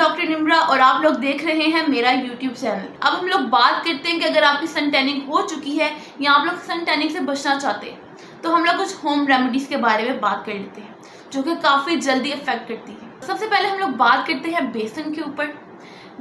Doctor Nimra और आप लोग देख रहे हैं मेरा यूट्यूब चैनल। अब हम लोग बात करते हैं कि अगर आपकी सन टैनिंग हो चुकी है या आप लोग सन टैनिंग से बचना चाहते हैं तो हम लोग कुछ होम रेमेडीज के बारे में बात कर लेते हैं जो कि काफ़ी जल्दी इफेक्ट करती है। सबसे पहले हम लोग बात करते हैं बेसन के ऊपर।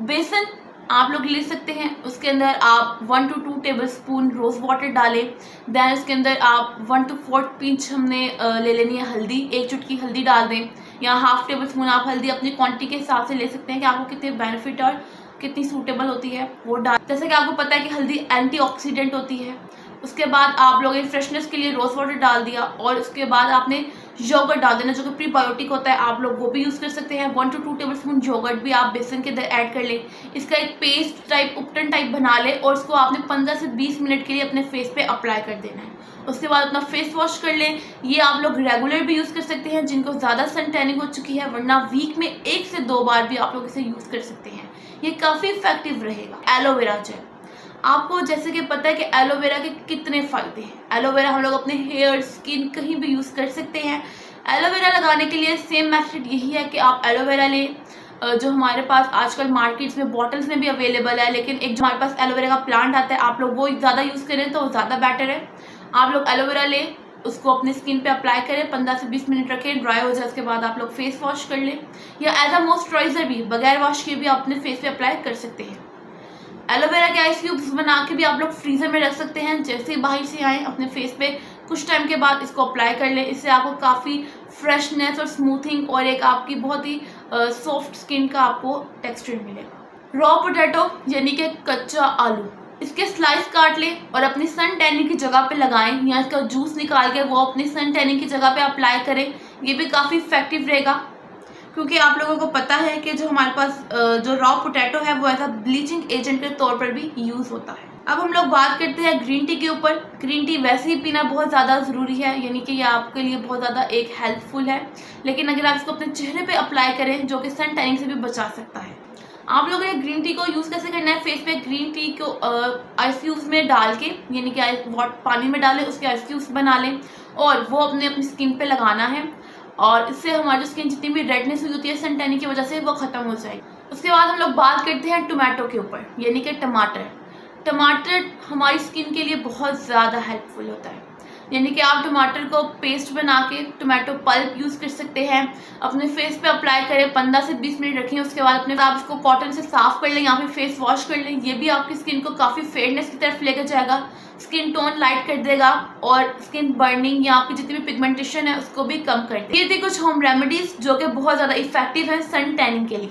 बेसन आप लोग ले सकते हैं, उसके अंदर आप 1 to 2 टेबलस्पून रोज़ वाटर डालें। दैन उसके अंदर आप 1 to 4 पिंच हमने ले लेनी है हल्दी, 1 चुटकी हल्दी डाल दें या हाफ टेबल स्पून आप हल्दी अपनी क्वांटिटी के हिसाब से ले सकते हैं कि आपको कितने बेनिफिट और कितनी सूटेबल होती है वो डाल। जैसे कि आपको पता है कि हल्दी एंटीऑक्सीडेंट होती है। उसके बाद आप लोगों ने फ्रेशनेस के लिए रोज़ वाटर डाल दिया और उसके बाद आपने योगर्ट डाल देना जो कि प्रीबायोटिक होता है, आप लोग वो भी यूज़ कर सकते हैं। 1 to 2 टेबलस्पून योगर्ट भी आप बेसन के अंदर ऐड कर लें। इसका एक पेस्ट टाइप उपटन टाइप बना लें और उसको आपने 15 से 20 मिनट के लिए अपने फेस पे अप्लाई कर देना है। उसके बाद अपना फेस वॉश कर लें। ये आप लोग रेगुलर भी यूज़ कर सकते हैं जिनको ज़्यादा सन टैनिंग हो चुकी है, वरना वीक में 1 से 2 बार भी आप लोग इसे यूज़ कर सकते हैं। ये काफ़ी इफेक्टिव रहेगा। एलोवेरा जेल, आपको जैसे कि पता है कि एलोवेरा के कितने फ़ायदे हैं। एलोवेरा हम लोग अपने हेयर, स्किन कहीं भी यूज़ कर सकते हैं। एलोवेरा लगाने के लिए सेम मेथड यही है कि आप एलोवेरा लें जो हमारे पास आजकल मार्केट्स में बॉटल्स में भी अवेलेबल है, लेकिन एक जो हमारे पास एलोवेरा का प्लांट आता है आप लोग वो ज़्यादा यूज़ करें तो ज़्यादा बेटर है। आप लोग एलोवेरा लें, उसको अपनी स्किन पे अप्लाई करें, 15 से 20 मिनट रखें, ड्राई हो जाए। उसके बाद आप लोग फेस वॉश कर लें या एज अ मॉइस्चराइजर भी बगैर वॉश किए भी आप अपने फेस पे अप्लाई कर सकते हैं। एलोवेरा के आइस क्यूब्स बना के भी आप लोग फ्रीज़र में रख सकते हैं। जैसे ही बाहर से आएँ अपने फेस पे कुछ टाइम के बाद इसको अप्लाई कर लें। इससे आपको काफ़ी फ्रेशनेस और स्मूथिंग और एक आपकी बहुत ही सॉफ्ट स्किन का आपको टेक्सचर मिलेगा। रॉ पोटैटो यानी कि कच्चा आलू, इसके स्लाइस काट लें और अपनी सन टैनिंग की जगह पे लगाएं या इसका जूस निकाल के वो अपनी सन टैनिंग की जगह पे अप्लाई करें। ये भी काफ़ी इफेक्टिव रहेगा क्योंकि आप लोगों को पता है कि जो हमारे पास जो रॉ पोटैटो है वो एज अ ब्लीचिंग एजेंट के तौर पर भी यूज़ होता है। अब हम लोग बात करते हैं ग्रीन टी के ऊपर। ग्रीन टी वैसे ही पीना बहुत ज़्यादा ज़रूरी है, यानी कि ये आपके लिए बहुत ज़्यादा एक हेल्पफुल है, लेकिन अगर आप इसको अपने चेहरे पे अप्लाई करें जो कि सन टैनिंग से भी बचा सकता है। आप लोगों ने ग्रीन टी को यूज़ कैसे करना है, फेस पे ग्रीन टी को आइस क्यूब्स में डाल के, यानी कि पानी में डालें, उसके आइस क्यूब्स बना लें और वो अपनी स्किन पे लगाना है और इससे हमारी स्किन जितनी भी रेडनेस हुई होती है सन टैनिंग की वजह से वो ख़त्म हो जाएगी। उसके बाद हम लोग बात करते हैं टोमेटो के ऊपर, यानी कि टमाटर। टमाटर हमारी स्किन के लिए बहुत ज़्यादा हेल्पफुल होता है, यानी कि आप टमाटर को पेस्ट बना के टोमेटो पल्प यूज़ कर सकते हैं, अपने फेस पे अप्लाई करें, 15 से 20 मिनट रखें। उसके बाद आप इसको कॉटन से साफ़ कर लें या फिर फेस वॉश कर लें। ये भी आपकी स्किन को काफ़ी फेयरनेस की तरफ लेकर जाएगा, स्किन टोन लाइट कर देगा और स्किन बर्निंग या आपकी जितनी भी पिगमेंटेशन है उसको भी कम कर देगा। ये थी कुछ होम रेमेडीज़ जो कि बहुत ज़्यादा इफेक्टिव है सन टैनिंग के लिए।